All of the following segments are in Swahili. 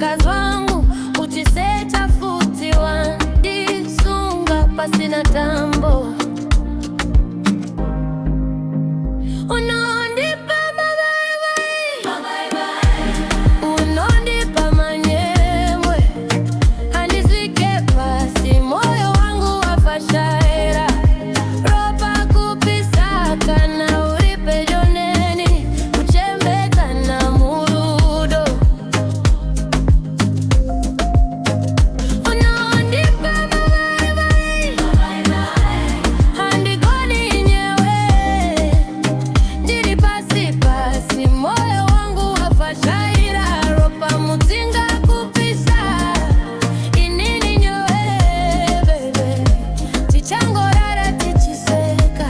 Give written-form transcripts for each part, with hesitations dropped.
kazwangu uchiseta futi wandisunga pasina tambo unondipa unondipa manyemwe handizike pasi moyo wangu wafashaira ropa kupisaka na uripe joneni uchembeka na murudo unondipa handigoni nyewe jiri pasi pasi moyo wangu wafashaira ropa mutinga kupisa inini nyowe bebe tichangorara tichiseka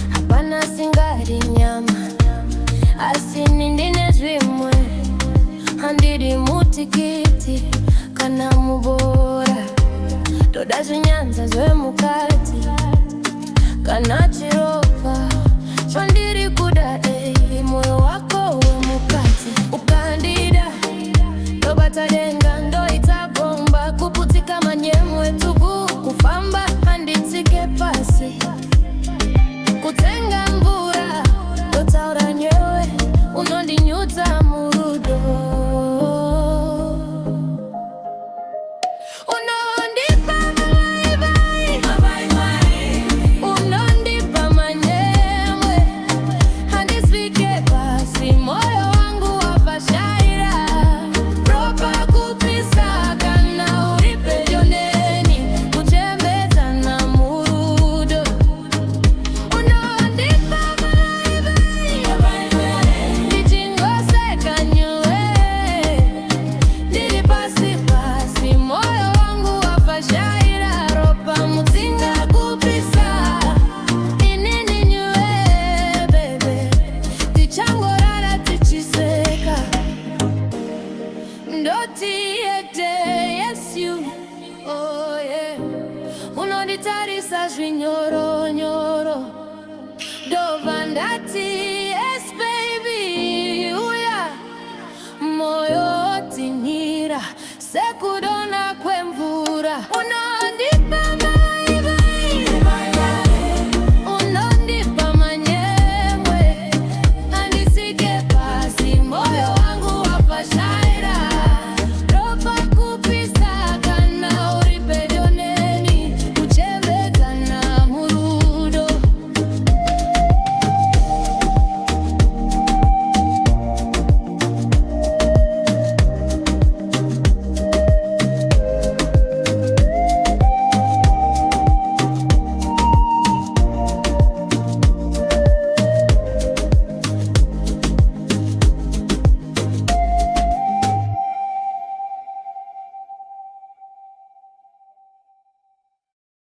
hapana singari nyama asini ndine zvimwe handiri mutikiti kana mubora toda zvinyanza zvemukati kana chiropa chandiri kuda moyo wako wemukati ukandida tobata denga ndoita bomba kuputika manyemwe tubu kufamba handitsike pasi kutenga mvura totaura nyewe unondinyuta murudo unondipa unondipa manyemwe handisvike pasi moyo wangu wafashaira ropa kupisaka na uripe joneni kuchembeza na murudo unondipa ndichingoseka nyuwe ndiri pasi pasi moyo wangu wafashaira ropa mutinga kupisa inini nyuwe bebe tichangorara tichiseka ndotiete yes you oh yeah unonditarisa zvinyoronyoro ndova ndati